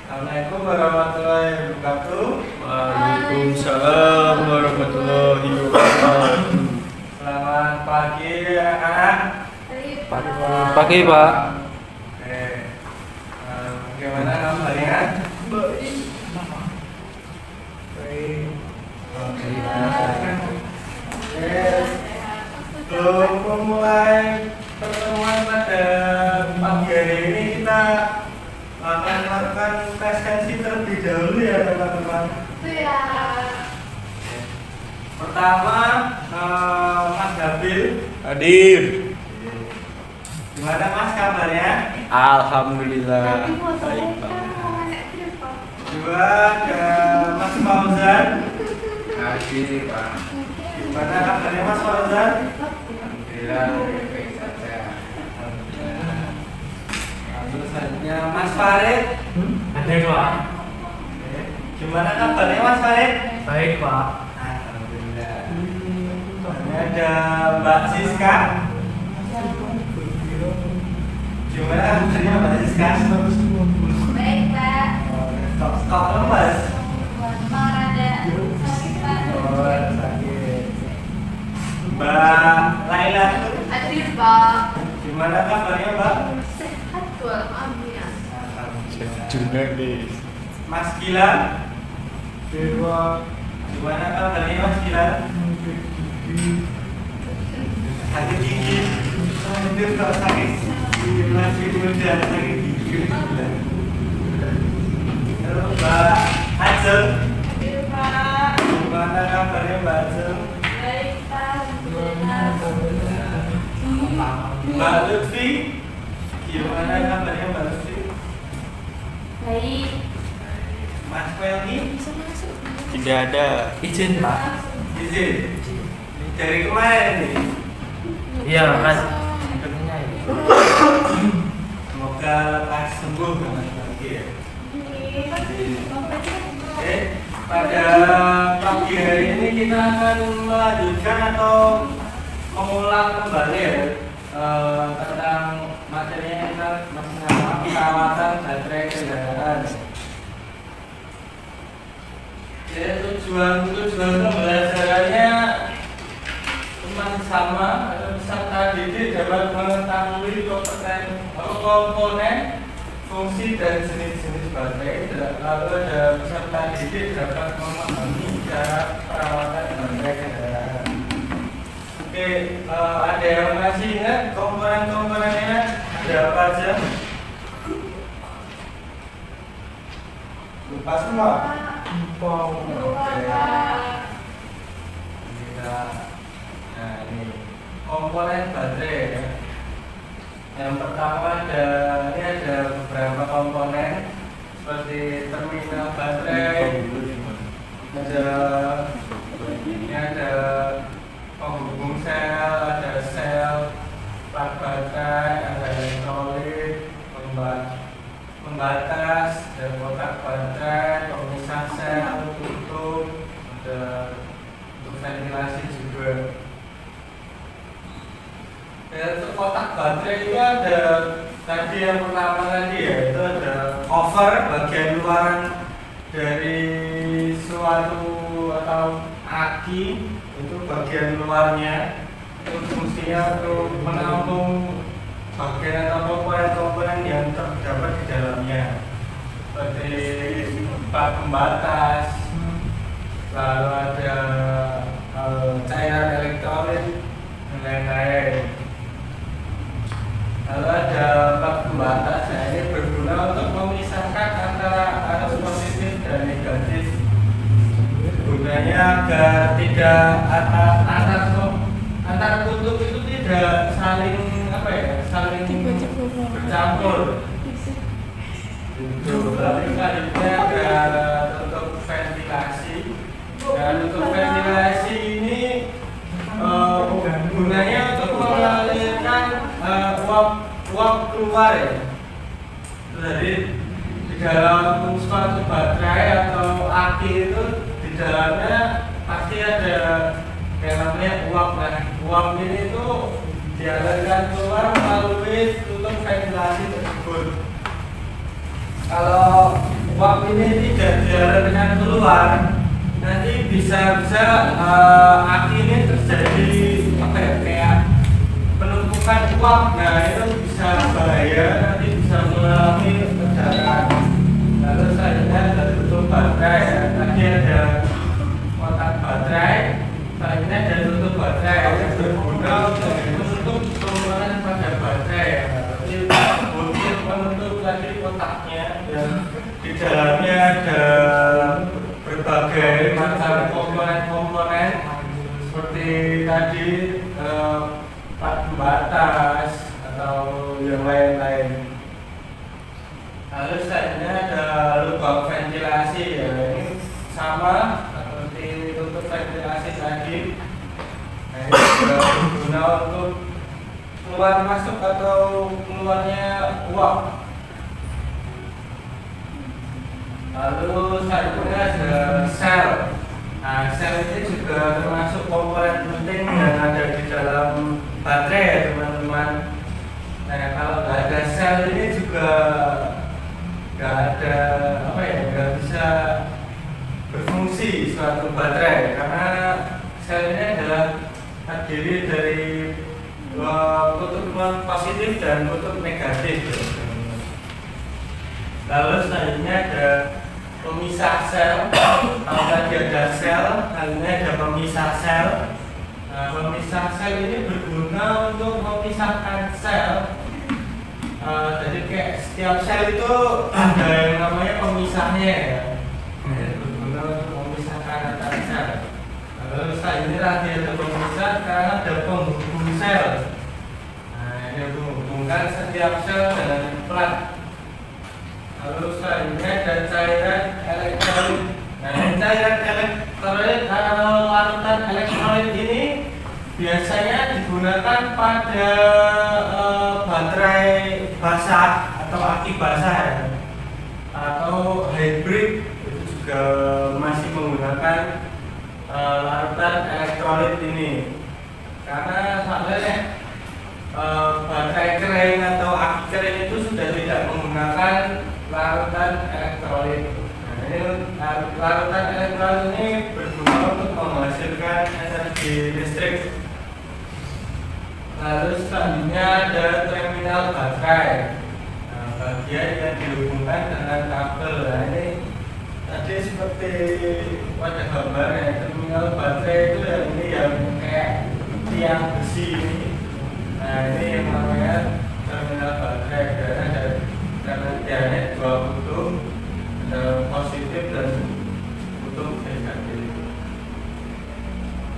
Assalamualaikum warahmatullahi wabarakatuh. Waalaikumsalam warahmatullahi wabarakatuh. Selamat pagi anak-anak. Pagi Pak. Oke. Bagaimana kabarnya? Baik. Oke. Sebelum memulai pertemuan pada pagi hari ini kita akan melakukan tes tensi terlebih dahulu ya teman-teman. Pertama, Mas Gabil. Hadir. Gimana Mas kabarnya? Alhamdulillah. Baik Pak. Dua, ada Mas Fauzan. Hadir Pak. Gimana kabarnya Mas Fauzan? Alhamdulillah. Baik saja. Lalu selanjutnya Mas Farid. Hadir Pak. Gimana kabarnya Mas Farid? Baik Pak. Alhamdulillah. Ini ada Mbak Siska. Gimana kabarnya Mbak Siska? Baik Pak. Stok lemas. Mau rada sakit Pak. Oh, sakit. Mbak Laila. Hadir Pak. Gimana kabarnya Mbak? Sehat walafiat. Juga nih. Mas Gilang. Gimana kabarnya Mas Gilang? Sakit gigi. Itu kalau sakit masih muda sakit gigi. Halo Mbak Ajeng. Hadir Pak. Gimana kabarnya Mbak Ajeng? Baik Pak. Alhamdulillah. Mbak Lutfi. Gimana kabarnya Mbak Lutfi? Baik. Mas Pelni. Tidak ada. Izin Pak. Izin. Dari kemarin nih. Iya Mas. Semoga lekas sembuh Mas Pelni ya. Oke, pada pagi hari ini kita akan melanjutkan atau mengulang kembali ya, tentang materi yang kita masih sama perawatan baterai kendaraan. Jadi tujuan pembelajarannya masih sama, peserta didik dapat mengetahui komponen, fungsi dan jenis-jenis baterai. Lalu ada peserta didik dapat memahami cara perawatan baterai kendaraan. Oke, ada yang masih ingat komponen-komponennya ada apa aja? Lupa semua. Nah ini komponen baterai ya. Yang pertama ini ada beberapa komponen seperti terminal baterai, ada penghubung sel, ada sel, plug baterai, ada elektrolit, pembatas, ada kotak baterai, pemisah sel, tutup, ada untuk ventilasi juga. Dan untuk kotak baterai itu ada tadi yang pertama tadi ya, itu ada cover bagian luaran dari suatu atau aki, itu bagian luarnya itu fungsinya untuk menampung bagian atau komponen-komponen yang terdapat di dalamnya seperti pipa pembatas, lalu ada cairan elektrolit dan lain-lain. Lalu ada pipa pembatas, nah ini berguna untuk memisahkan antara arus positif dan negatif. Gunanya agar tidak antar kutub itu tidak saling bercampur. Itu lalu selanjutnya ada untuk ventilasi. Dan untuk ventilasi ini gunanya untuk mengalirkan uap keluar ya. Jadi di dalam suatu baterai atau aki itu di dalamnya pasti ada yang namanya uap. Nah, uap ini tuh dialirkan keluar melalui tutup ventilasi tersebut. Kalau uap ini tidak dialirkan keluar, nanti bisa aki ini terjadi apa ya, kayak penumpukan uap. Nah itu bisa bahaya, nanti bisa mengalami ledakan. Lalu selanjutnya ada tutup baterai ya. Tadi ada kotak baterai, selanjutnya ada tutup baterai yang berguna untuk menutup keluaran pada baterai ya. Jadi mungkin menutup tadi kotaknya dan di dalamnya ada berbagai macam komponen-komponen seperti tadi batas atau yang lain-lain. Lalu selanjutnya ada lubang ventilasi ya, ini sama seperti tutup ventilasi tadi. Nah, ini juga berguna untuk keluar masuk atau keluarnya uap. Lalu selanjutnya ada sel. Nah, sel ini juga termasuk komponen penting yang ada di dalam baterai ya teman-teman. Nah, kalau nggak ada sel ini juga nggak ada apa ya, nggak bisa berfungsi suatu baterai karena sel ini adalah terdiri dari kutub positif dan kutub negatif. Lalu selanjutnya ada pemisah sel. Kalau tadi ada sel, kali ini ada pemisah sel. Nah, pemisah sel ini berguna untuk memisahkan sel. Jadi kayak setiap sel itu ada yang namanya pemisahnya ya. Berguna untuk memisahkan antar sel. Lalu selanjutnya tadi ada pemisah karena ada penghubung sel. Nah, ini menghubungkan setiap sel dengan plat. Lalu selanjutnya ada cairan elektrolit. Nah, cairan elektrolit atau larutan elektrolit ini biasanya digunakan pada baterai basah atau aki basah ya. Atau hybrid itu juga masih menggunakan larutan elektrolit ini. Karena soalnya baterai kering atau aki kering itu sudah tidak menggunakan larutan elektrolit. Nah, ini larutan elektrolit ini berguna untuk menghasilkan energi listrik. Lalu selanjutnya ada terminal baterai. Nah, bagian yang dihubungkan dengan kabel. Nah, ini tadi seperti pada gambarnya, terminal baterai itu yang ini yang kayak tiang besi ini. Nah, ini yang namanya terminal baterai karena tiangnya dua kutub, ada positif dan kutub negatif.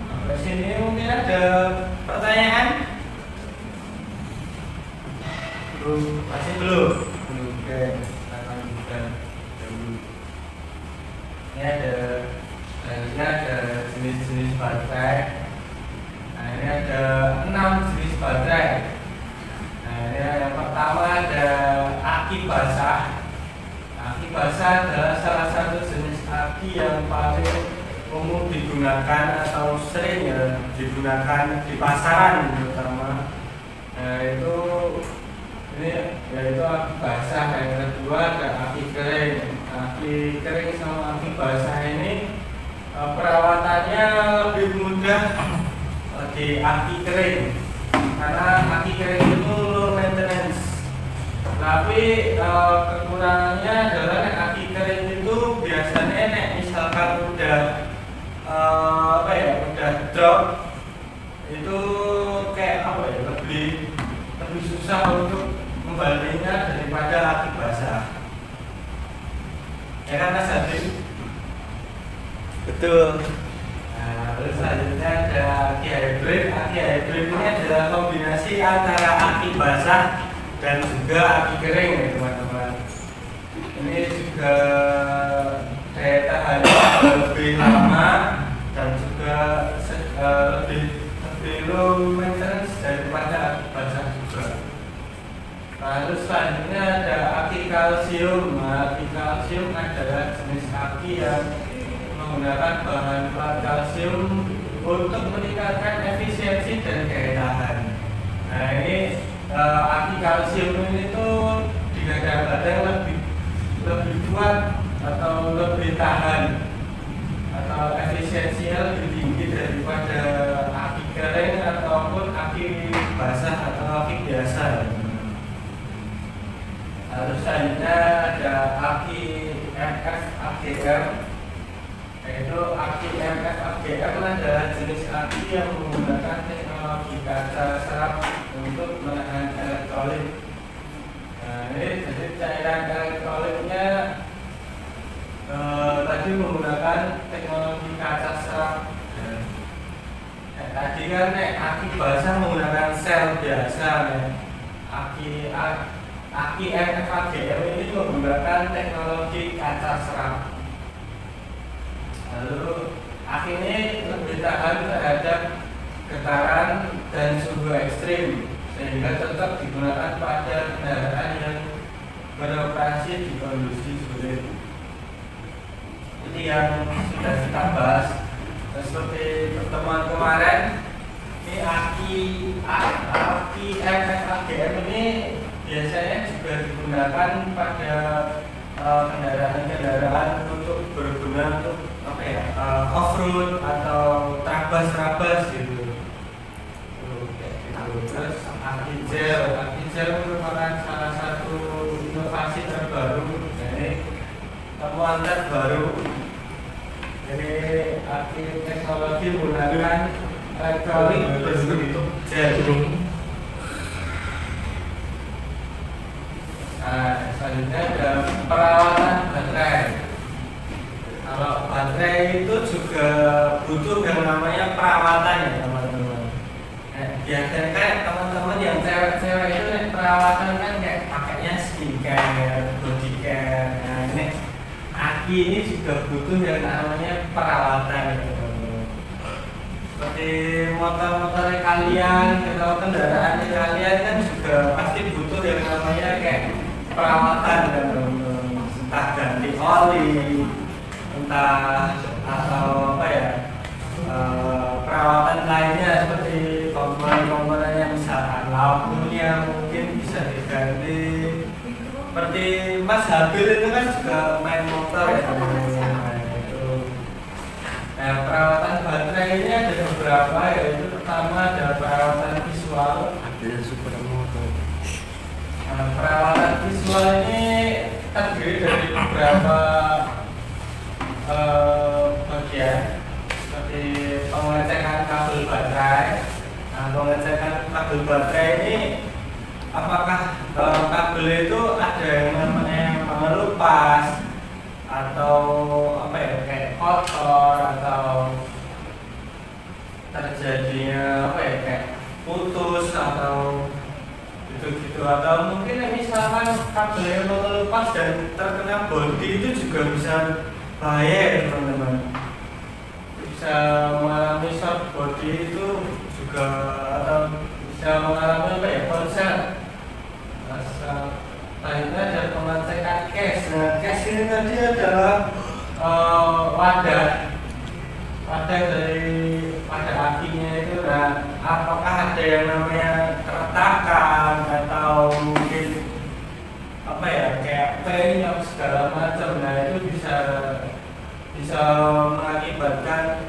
Sampai sini mungkin ada pertanyaan? Masih belum? Oke, kita lanjutkan dulu. Ini ada jenis-jenis baterai. Nah, ini ada 6 jenis baterai. Nah, ini yang pertama ada aki basah. Aki basah adalah salah satu jenis aki yang paling umum digunakan atau sering ya digunakan di pasaran terutama. Nah, ini yaitu aki basah. Yang kedua ada aki kering. Aki kering sama aki basah ini perawatannya lebih mudah di aki kering karena aki kering itu low maintenance. Tapi kekurangannya adalah aki kering itu biasanya misalkan udah udah drop itu kayak lebih susah untuk kembalinya daripada aki basah. Ya kan Mas Adri? Betul. Nah, terus selanjutnya ada aki hybrid. Aki hybrid ini adalah kombinasi antara aki basah dan juga aki kering ya teman-teman. Ini juga daya tahannya lebih lama dan juga lebih low maintenance daripada aki basah juga. Lalu selanjutnya ada aki kalsium. Nah, aki kalsium adalah jenis aki yang menggunakan bahan plat kalsium untuk meningkatkan efisiensi dan daya tahan. Nah, ini aki kalsium ini tuh digadang-gadang lebih kuat tahan atau efisiensinya lebih tinggi daripada aki kering ataupun aki basah atau aki biasa. Lalu selanjutnya ada aki MF AGM, yaitu aki MF AGM adalah jenis aki yang menggunakan teknologi kaca serap untuk menahan elektrolit. Nah, ini jadi cairan elektrolitnya tadi menggunakan teknologi kaca serap. Tadi kan aki basah menggunakan sel biasa. Aki MFAGM ini menggunakan teknologi kaca serap. Lalu aki ini lebih tahan terhadap getaran dan suhu ekstrim, sehingga tetap digunakan pada kendaraan yang beroperasi di kondisi sulit. Ini yang sudah kita bahas. Seperti pertemuan kemarin, ini aki MFAGM ini biasanya juga digunakan pada kendaraan-kendaraan untuk berguna untuk off-road atau trabas gitu. Terus aki gel merupakan salah satu inovasi terbaru. Jadi temuan terbaru. Jadi aki teknologi menggunakan elektrolit berbentuk gel. Nah, selanjutnya ada perawatan baterai. Kalau baterai itu juga butuh yang namanya perawatan ya teman-teman. Biasanya kan teman-teman yang cewek-cewek itu perawatan kan kayak pakainya skincare, body care. Nah, ini aki ini juga butuh yang namanya perawatan ya teman-teman. Seperti motor-motor kalian atau kendaraan kalian kan juga pasti butuh yang namanya kayak perawatan dan entah ganti oli, entah atau perawatan lainnya seperti komponen-komponen yang misalkan lampunya mungkin bisa diganti. Seperti Mas Habil itu kan juga main motor ya teman-teman. Nah, perawatan baterai ini ada beberapa, yaitu pertama ada perawatan visual. Nah, perawatan visual ini terdiri dari beberapa bagian, seperti pengecekan kabel baterai. Nah, pengecekan kabel baterai ini apakah kabel itu ada yang namanya pengelupas atau kayak kotor atau terjadinya kayak putus atau gitu-gitu, atau mungkin misalkan kabel yang mengelupas dan terkena bodi itu juga bisa bahaya teman-teman, bisa mengalami short body itu juga, atau bisa mengalami konser. Selanjutnya ada pengecekan case. Nah, case ini tadi adalah wadah dari pada akinya itu. Nah, apakah ada yang namanya keretakan atau mungkin kayak penyok segala macam. Nah, itu bisa mengakibatkan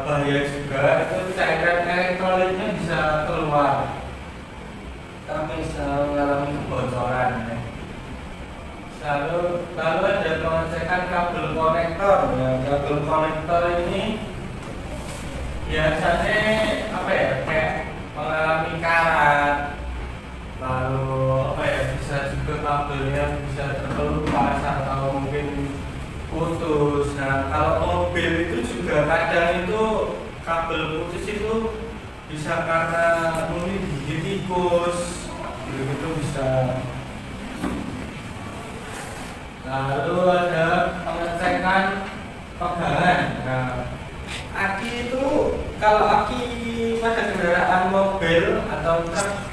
bahaya juga. Itu cairan elektrolitnya bisa keluar, kami bisa mengalami kebocoran ya. Lalu ada pengecekan kabel konektor. Ya, kabel konektor ini biasanya kayak mengalami karat. Lalu bisa juga kabelnya bisa terkelupas atau mungkin putus. Nah, kalau mobil itu juga kadang itu kabel putus itu bisa karena mungkin digigit tikus, itu bisa. Lalu ada pengecekan pegangan. Nah, aki itu kalau aki pada kendaraan mobil atau truk